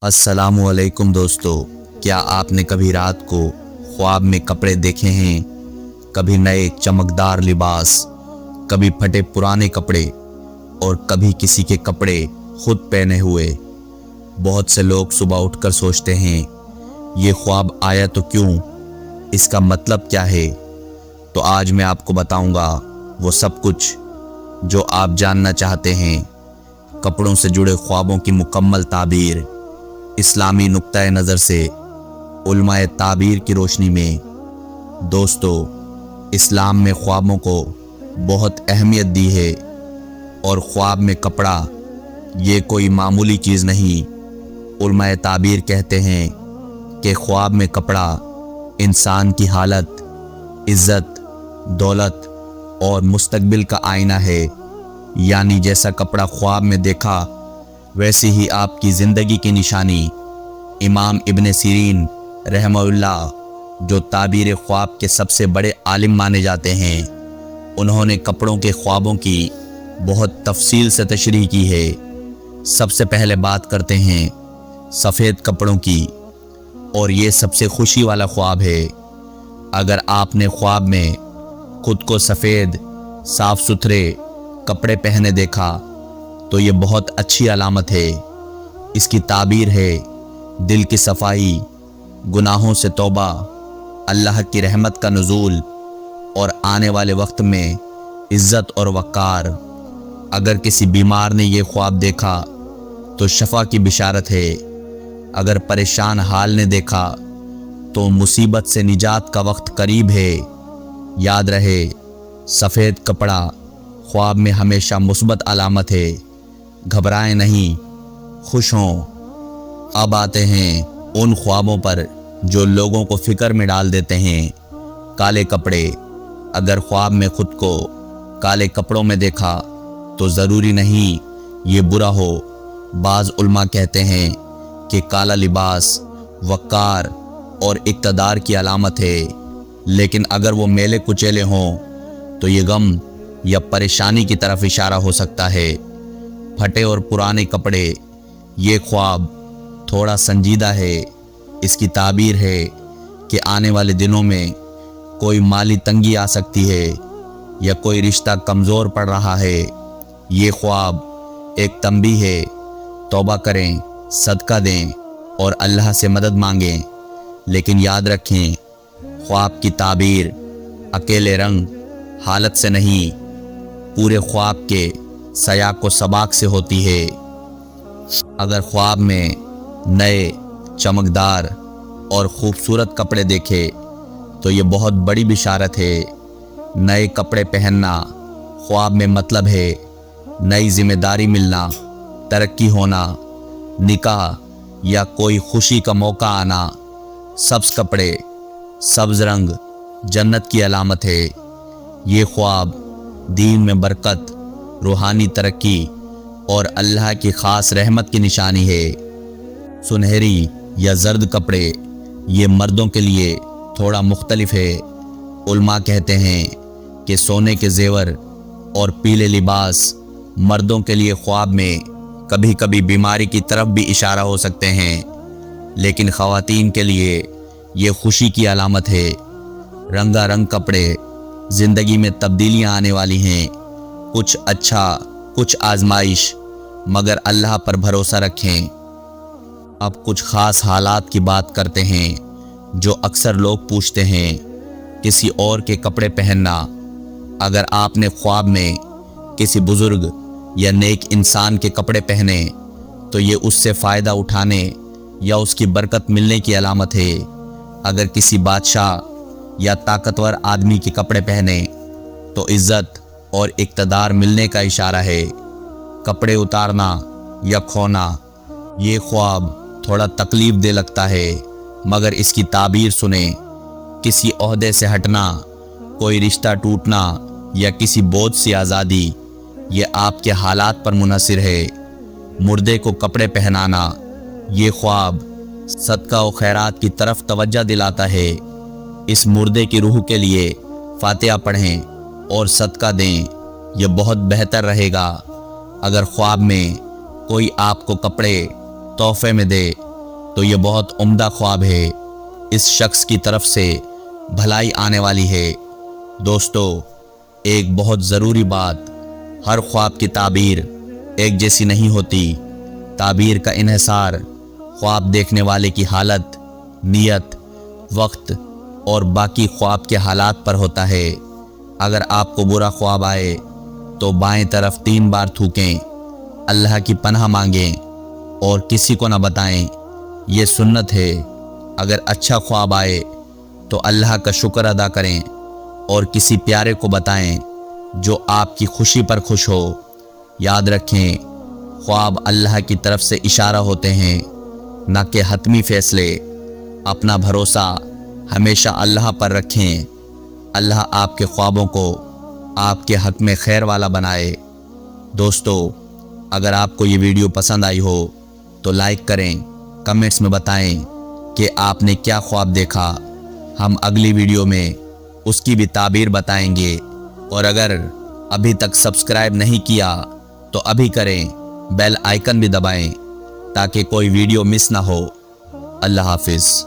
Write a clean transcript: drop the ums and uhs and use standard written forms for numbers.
अस्सलामु अलैकुम दोस्तों, क्या आपने कभी रात को ख्वाब में कपड़े देखे हैं? कभी नए चमकदार लिबास, कभी फटे पुराने कपड़े और कभी किसी के कपड़े खुद पहने हुए। बहुत से लोग सुबह उठकर सोचते हैं, ये ख्वाब आया तो क्यों, इसका मतलब क्या है? तो आज मैं आपको बताऊंगा वो सब कुछ जो आप जानना चाहते हैं। कपड़ों से जुड़े ख्वाबों की मुकम्मल ताबीर इस्लामी नुक्ता नज़र से, उलमाए ताबीर की रोशनी में। दोस्तों, इस्लाम में ख्वाबों को बहुत अहमियत दी है और ख्वाब में कपड़ा ये कोई मामूली चीज़ नहीं। उलमाए ताबीर कहते हैं कि ख्वाब में कपड़ा इंसान की हालत, इज़्ज़त, दौलत और मुस्तकबिल का आईना है। यानी जैसा कपड़ा ख्वाब में देखा वैसी ही आपकी ज़िंदगी की निशानी। इमाम इब्न सीरीन रहमहुल्लाह, जो ताबीर ख्वाब के सबसे बड़े आलिम माने जाते हैं, उन्होंने कपड़ों के ख्वाबों की बहुत तफसील से तशरीह की है। सबसे पहले बात करते हैं सफ़ेद कपड़ों की, और ये सबसे खुशी वाला ख्वाब है। अगर आपने ख्वाब में खुद को सफ़ेद साफ़ सुथरे कपड़े पहने देखा तो ये बहुत अच्छी अलामत है। इसकी ताबीर है दिल की सफाई, गुनाहों से तौबा, अल्लाह की रहमत का नुज़ूल और आने वाले वक्त में इज़्ज़त और वक़ार। अगर किसी बीमार ने ये ख्वाब देखा तो शफा की बिशारत है। अगर परेशान हाल ने देखा तो मुसीबत से निजात का वक्त करीब है। याद रहे, सफ़ेद कपड़ा ख्वाब में हमेशा मुस्बत अलामत है। घबराएं नहीं, खुश हों। अब आते हैं उन ख्वाबों पर जो लोगों को फ़िक्र में डाल देते हैं। काले कपड़े। अगर ख्वाब में खुद को काले कपड़ों में देखा तो ज़रूरी नहीं ये बुरा हो। बाज़ उल्मा कहते हैं कि काला लिबास वक़ार और इक़्तिदार की अलामत है, लेकिन अगर वो मेले कुचेले हों तो ये गम या परेशानी की तरफ इशारा हो सकता है। फटे और पुराने कपड़े। ये ख्वाब थोड़ा संजीदा है। इसकी ताबीर है कि आने वाले दिनों में कोई माली तंगी आ सकती है या कोई रिश्ता कमज़ोर पड़ रहा है। ये ख्वाब एक तंबीह है। तौबा करें, सदका दें और अल्लाह से मदद मांगें। लेकिन याद रखें, ख्वाब की ताबीर अकेले रंग हालत से नहीं, पूरे ख्वाब के सयाक व सबाक से होती है। अगर ख्वाब में नए चमकदार और ख़ूबसूरत कपड़े देखे तो ये बहुत बड़ी बिशारत है। नए कपड़े पहनना ख्वाब में मतलब है नई जिम्मेदारी मिलना, तरक्की होना, निकाह या कोई खुशी का मौका आना। सब्ज़ कपड़े, सब्ज़ रंग जन्नत की अलामत है। ये ख्वाब दीन में बरकत, रूहानी तरक्की और अल्लाह की ख़ास रहमत की निशानी है। सुनहरी या जर्द कपड़े, ये मर्दों के लिए थोड़ा मुख्तलिफ है। उल्मा कहते हैं कि सोने के जेवर और पीले लिबास मर्दों के लिए ख्वाब में कभी कभी बीमारी की तरफ भी इशारा हो सकते हैं, लेकिन ख़वातीन के लिए ये खुशी की अलामत है। रंगारंग कपड़े। ज़िंदगी में तब्दीलियाँ आने वाली हैं, कुछ अच्छा, कुछ आजमाइश, मगर अल्लाह पर भरोसा रखें। अब कुछ ख़ास हालात की बात करते हैं जो अक्सर लोग पूछते हैं। किसी और के कपड़े पहनना। अगर आपने ख्वाब में किसी बुज़ुर्ग या नेक इंसान के कपड़े पहने तो ये उससे फ़ायदा उठाने या उसकी बरकत मिलने की अलामत है। अगर किसी बादशाह या ताकतवर आदमी के कपड़े पहने तो इज़्ज़त और इक़्तिदार मिलने का इशारा है। कपड़े उतारना या खोना। ये ख्वाब थोड़ा तकलीफ़ दे लगता है, मगर इसकी ताबीर सुने। किसी ओहदे से हटना, कोई रिश्ता टूटना या किसी बोझ से आज़ादी, ये आपके हालात पर मुनहसिर है। मुर्दे को कपड़े पहनाना। ये ख्वाब सदका व खैरात की तरफ तवज्जो दिलाता है। इस मुर्दे की रूह के लिए फातिहा पढ़ें और सदका दें, यह बहुत बेहतर रहेगा। अगर ख्वाब में कोई आपको कपड़े तोहफे में दे تو یہ بہت عمدہ خواب ہے، اس شخص کی طرف سے بھلائی آنے والی ہے۔ دوستو، ایک بہت ضروری بات، ہر خواب کی تعبیر ایک جیسی نہیں ہوتی۔ تعبیر کا انحصار خواب دیکھنے والے کی حالت، نیت، وقت اور باقی خواب کے حالات پر ہوتا ہے۔ اگر آپ کو برا خواب آئے تو بائیں طرف 3 بار تھوکیں، اللہ کی پناہ مانگیں اور کسی کو نہ بتائیں، یہ سنت ہے۔ اگر اچھا خواب آئے تو اللہ کا شکر ادا کریں اور کسی پیارے کو بتائیں جو آپ کی خوشی پر خوش ہو۔ یاد رکھیں، خواب اللہ کی طرف سے اشارہ ہوتے ہیں، نہ کہ حتمی فیصلے۔ اپنا بھروسہ ہمیشہ اللہ پر رکھیں۔ اللہ آپ کے خوابوں کو آپ کے حق میں خیر والا بنائے۔ دوستو، اگر آپ کو یہ ویڈیو پسند آئی ہو تو لائک کریں، کمنٹس میں بتائیں کہ آپ نے کیا خواب دیکھا۔ ہم اگلی ویڈیو میں اس کی بھی تعبیر بتائیں گے۔ اور اگر ابھی تک سبسکرائب نہیں کیا تو ابھی کریں، بیل آئیکن بھی دبائیں تاکہ کوئی ویڈیو مس نہ ہو۔ اللہ حافظ۔